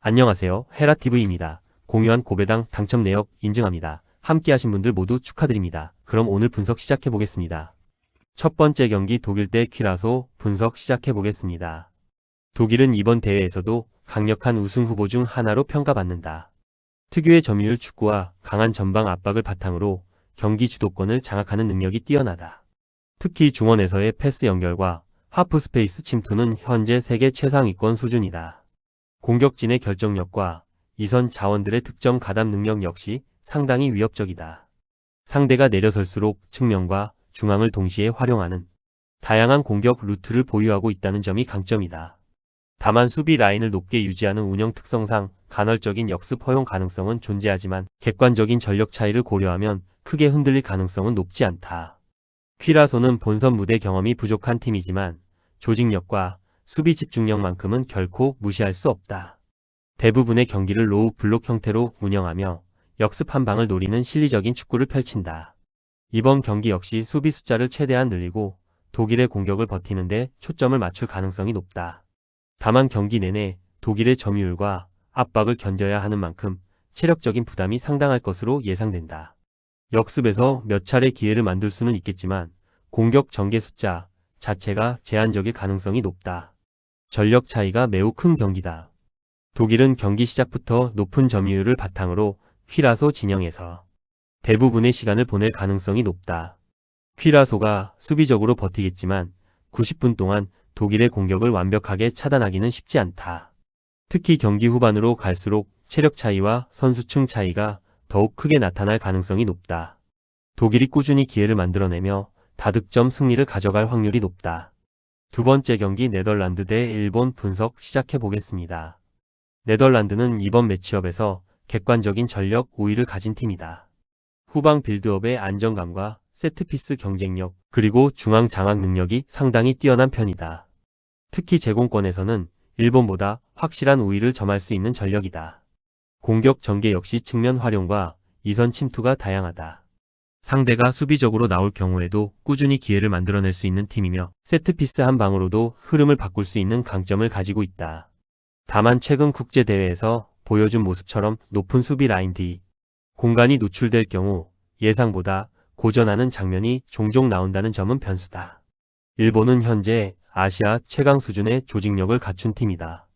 안녕하세요. 헤라TV입니다. 공유한 고배당 당첨 내역 인증합니다. 함께 하신 분들 모두 축하드립니다. 그럼 오늘 분석 시작해 보겠습니다. 첫 번째 경기 독일 대 퀴라소 분석 시작해 보겠습니다. 독일은 이번 대회에서도 강력한 우승 후보 중 하나로 평가받는다. 특유의 점유율 축구와 강한 전방 압박을 바탕으로 경기 주도권을 장악하는 능력이 뛰어나다. 특히 중원에서의 패스 연결과 하프 스페이스 침투는 현재 세계 최상위권 수준이다. 공격진의 결정력과 이선 자원들의 득점 가담 능력 역시 상당히 위협적이다. 상대가 내려설수록 측면과 중앙을 동시에 활용하는 다양한 공격 루트를 보유하고 있다는 점이 강점이다. 다만 수비 라인을 높게 유지하는 운영 특성상 간헐적인 역습 허용 가능성은 존재하지만 객관적인 전력 차이를 고려하면 크게 흔들릴 가능성은 높지 않다. 퀴라소는 본선 무대 경험이 부족한 팀이지만 조직력과 수비 집중력만큼은 결코 무시할 수 없다. 대부분의 경기를 로우 블록 형태로 운영하며 역습 한 방을 노리는 실리적인 축구를 펼친다. 이번 경기 역시 수비 숫자를 최대한 늘리고 독일의 공격을 버티는데 초점을 맞출 가능성이 높다. 다만 경기 내내 독일의 점유율과 압박을 견뎌야 하는 만큼 체력적인 부담이 상당할 것으로 예상된다. 역습에서 몇 차례 기회를 만들 수는 있겠지만 공격 전개 숫자 자체가 제한적일 가능성이 높다. 전력 차이가 매우 큰 경기다. 독일은 경기 시작부터 높은 점유율을 바탕으로 퀴라소 진영에서 대부분의 시간을 보낼 가능성이 높다. 퀴라소가 수비적으로 버티겠지만 90분 동안 독일의 공격을 완벽하게 차단하기는 쉽지 않다. 특히 경기 후반으로 갈수록 체력 차이와 선수층 차이가 더욱 크게 나타날 가능성이 높다. 독일이 꾸준히 기회를 만들어내며 다득점 승리를 가져갈 확률이 높다. 두 번째 경기 네덜란드 대 일본 분석 시작해 보겠습니다. 네덜란드는 이번 매치업에서 객관적인 전력 우위를 가진 팀이다. 후방 빌드업의 안정감과 세트피스 경쟁력 그리고 중앙 장악 능력이 상당히 뛰어난 편이다. 특히 제공권에서는 일본보다 확실한 우위를 점할 수 있는 전력이다. 공격 전개 역시 측면 활용과 이선 침투가 다양하다. 상대가 수비적으로 나올 경우에도 꾸준히 기회를 만들어낼 수 있는 팀이며 세트피스 한 방으로도 흐름을 바꿀 수 있는 강점을 가지고 있다. 다만 최근 국제대회에서 보여준 모습처럼 높은 수비 라인 뒤 공간이 노출될 경우 예상보다 고전하는 장면이 종종 나온다는 점은 변수다. 일본은 현재 아시아 최강 수준의 조직력을 갖춘 팀이다.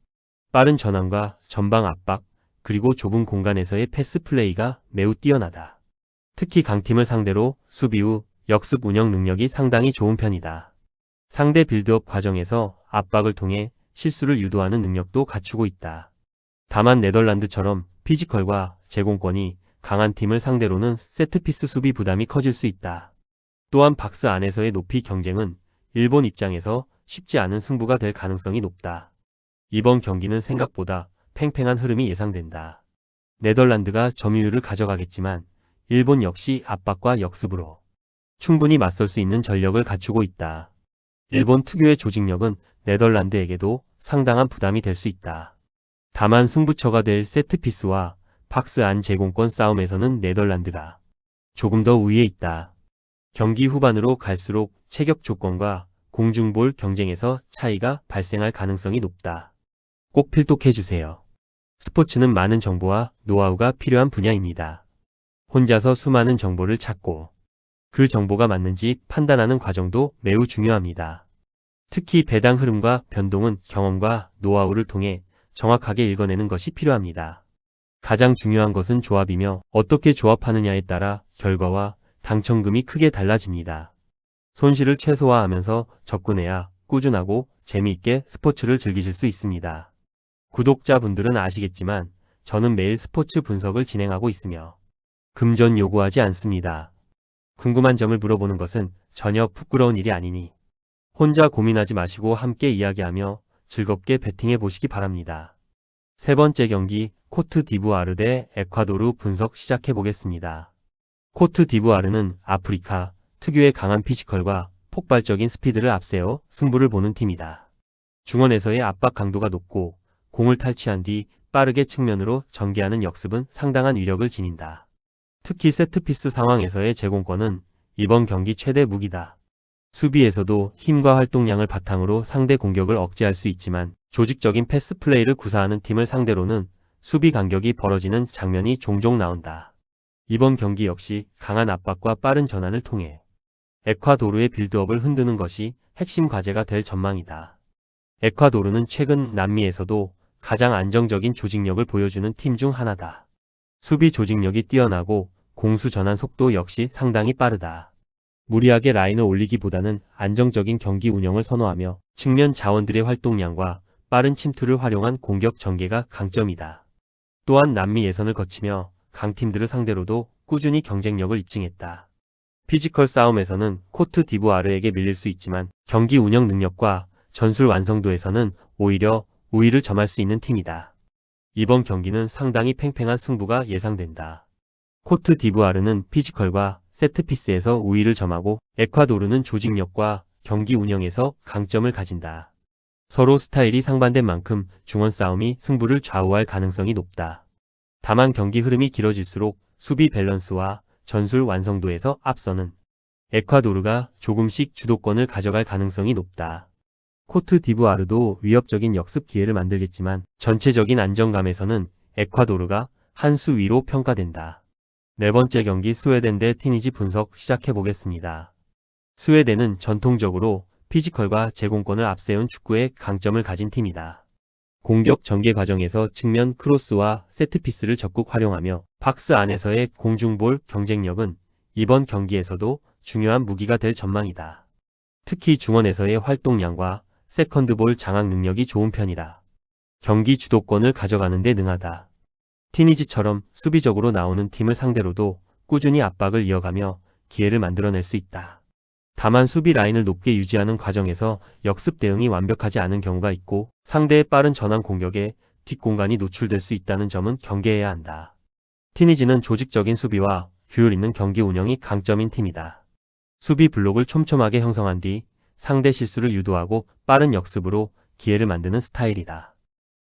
빠른 전환과 전방 압박 그리고 좁은 공간에서의 패스 플레이가 매우 뛰어나다. 특히 강팀을 상대로 수비 후 역습 운영 능력이 상당히 좋은 편이다. 상대 빌드업 과정에서 압박을 통해 실수를 유도하는 능력도 갖추고 있다. 다만 네덜란드처럼 피지컬과 제공권이 강한 팀을 상대로는 세트피스 수비 부담이 커질 수 있다. 또한 박스 안에서의 높이 경쟁은 일본 입장에서 쉽지 않은 승부가 될 가능성이 높다. 이번 경기는 생각보다 팽팽한 흐름이 예상된다. 네덜란드가 점유율을 가져가겠지만 일본 역시 압박과 역습으로 충분히 맞설 수 있는 전력을 갖추고 있다. 일본 특유의 조직력은 네덜란드에게도 상당한 부담이 될 수 있다. 다만 승부처가 될 세트피스와 박스 안 제공권 싸움에서는 네덜란드가 조금 더 우위에 있다. 경기 후반으로 갈수록 체격 조건과 공중볼 경쟁에서 차이가 발생할 가능성이 높다. 꼭 필독해주세요. 스포츠는 많은 정보와 노하우가 필요한 분야입니다. 혼자서 수많은 정보를 찾고 그 정보가 맞는지 판단하는 과정도 매우 중요합니다. 특히 배당 흐름과 변동은 경험과 노하우를 통해 정확하게 읽어내는 것이 필요합니다. 가장 중요한 것은 조합이며 어떻게 조합하느냐에 따라 결과와 당첨금이 크게 달라집니다. 손실을 최소화하면서 접근해야 꾸준하고 재미있게 스포츠를 즐기실 수 있습니다. 구독자분들은 아시겠지만 저는 매일 스포츠 분석을 진행하고 있으며 금전 요구하지 않습니다. 궁금한 점을 물어보는 것은 전혀 부끄러운 일이 아니니 혼자 고민하지 마시고 함께 이야기하며 즐겁게 배팅해 보시기 바랍니다. 세 번째 경기 코트 디부아르 대 에콰도르 분석 시작해 보겠습니다. 코트 디부아르는 아프리카 특유의 강한 피지컬과 폭발적인 스피드를 앞세워 승부를 보는 팀이다. 중원에서의 압박 강도가 높고 공을 탈취한 뒤 빠르게 측면으로 전개하는 역습은 상당한 위력을 지닌다. 특히 세트피스 상황에서의 제공권은 이번 경기 최대 무기다. 수비에서도 힘과 활동량을 바탕으로 상대 공격을 억제할 수 있지만 조직적인 패스 플레이를 구사하는 팀을 상대로는 수비 간격이 벌어지는 장면이 종종 나온다. 이번 경기 역시 강한 압박과 빠른 전환을 통해 에콰도르의 빌드업을 흔드는 것이 핵심 과제가 될 전망이다. 에콰도르는 최근 남미에서도 가장 안정적인 조직력을 보여주는 팀 중 하나다. 수비 조직력이 뛰어나고 공수 전환 속도 역시 상당히 빠르다. 무리하게 라인을 올리기보다는 안정적인 경기 운영을 선호하며 측면 자원들의 활동량과 빠른 침투를 활용한 공격 전개가 강점이다. 또한 남미 예선을 거치며 강팀들을 상대로도 꾸준히 경쟁력을 입증했다. 피지컬 싸움에서는 코트 디부아르에게 밀릴 수 있지만 경기 운영 능력과 전술 완성도에서는 오히려 우위를 점할 수 있는 팀이다. 이번 경기는 상당히 팽팽한 승부가 예상된다. 코트 디부아르는 피지컬과 세트피스에서 우위를 점하고 에콰도르는 조직력과 경기 운영에서 강점을 가진다. 서로 스타일이 상반된 만큼 중원 싸움이 승부를 좌우할 가능성이 높다. 다만 경기 흐름이 길어질수록 수비 밸런스와 전술 완성도에서 앞서는 에콰도르가 조금씩 주도권을 가져갈 가능성이 높다. 코트 디부아르도 위협적인 역습 기회를 만들겠지만 전체적인 안정감에서는 에콰도르가 한 수 위로 평가된다. 네 번째 경기 스웨덴 대 튀니지 분석 시작해보겠습니다. 스웨덴은 전통적으로 피지컬과 제공권을 앞세운 축구의 강점을 가진 팀이다. 공격 전개 과정에서 측면 크로스와 세트피스를 적극 활용하며 박스 안에서의 공중볼 경쟁력은 이번 경기에서도 중요한 무기가 될 전망이다. 특히 중원에서의 활동량과 세컨드볼 장악 능력이 좋은 편이라 경기 주도권을 가져가는 데 능하다. 튀니지처럼 수비적으로 나오는 팀을 상대로도 꾸준히 압박을 이어가며 기회를 만들어낼 수 있다. 다만 수비 라인을 높게 유지하는 과정에서 역습 대응이 완벽하지 않은 경우가 있고 상대의 빠른 전환 공격에 뒷공간이 노출될 수 있다는 점은 경계해야 한다. 튀니지는 조직적인 수비와 규율 있는 경기 운영이 강점인 팀이다. 수비 블록을 촘촘하게 형성한 뒤 상대 실수를 유도하고 빠른 역습으로 기회를 만드는 스타일이다.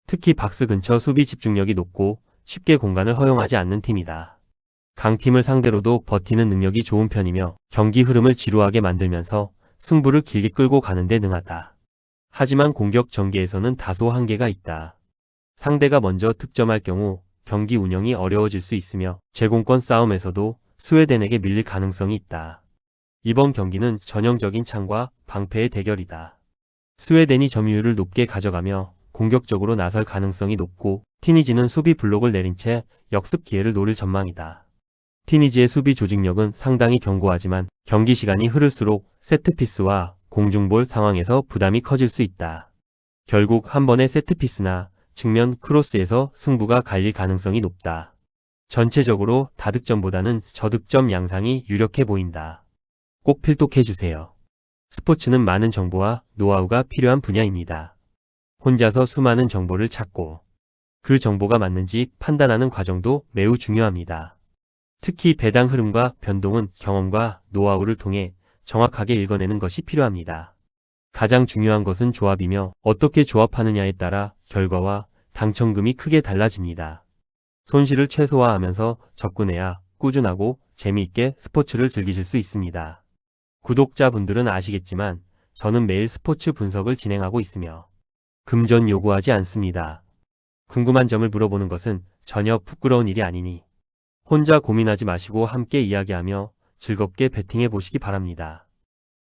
특히 박스 근처 수비 집중력이 높고 쉽게 공간을 허용하지 않는 팀이다. 강팀을 상대로도 버티는 능력이 좋은 편이며 경기 흐름을 지루하게 만들면서 승부를 길게 끌고 가는 데 능하다. 하지만 공격 전개에서는 다소 한계가 있다. 상대가 먼저 득점할 경우 경기 운영이 어려워질 수 있으며 제공권 싸움에서도 스웨덴에게 밀릴 가능성이 있다. 이번 경기는 전형적인 창과 방패의 대결이다. 스웨덴이 점유율을 높게 가져가며 공격적으로 나설 가능성이 높고 튀니지는 수비 블록을 내린 채 역습 기회를 노릴 전망이다. 튀니지의 수비 조직력은 상당히 견고하지만 경기 시간이 흐를수록 세트피스와 공중볼 상황에서 부담이 커질 수 있다. 결국 한 번의 세트피스나 측면 크로스에서 승부가 갈릴 가능성이 높다. 전체적으로 다득점보다는 저득점 양상이 유력해 보인다. 꼭 필독해주세요. 스포츠는 많은 정보와 노하우가 필요한 분야입니다. 혼자서 수많은 정보를 찾고 그 정보가 맞는지 판단하는 과정도 매우 중요합니다. 특히 배당 흐름과 변동은 경험과 노하우를 통해 정확하게 읽어내는 것이 필요합니다. 가장 중요한 것은 조합이며 어떻게 조합하느냐에 따라 결과와 당첨금이 크게 달라집니다. 손실을 최소화하면서 접근해야 꾸준하고 재미있게 스포츠를 즐기실 수 있습니다. 구독자분들은 아시겠지만 저는 매일 스포츠 분석을 진행하고 있으며 금전 요구하지 않습니다. 궁금한 점을 물어보는 것은 전혀 부끄러운 일이 아니니 혼자 고민하지 마시고 함께 이야기하며 즐겁게 배팅해 보시기 바랍니다.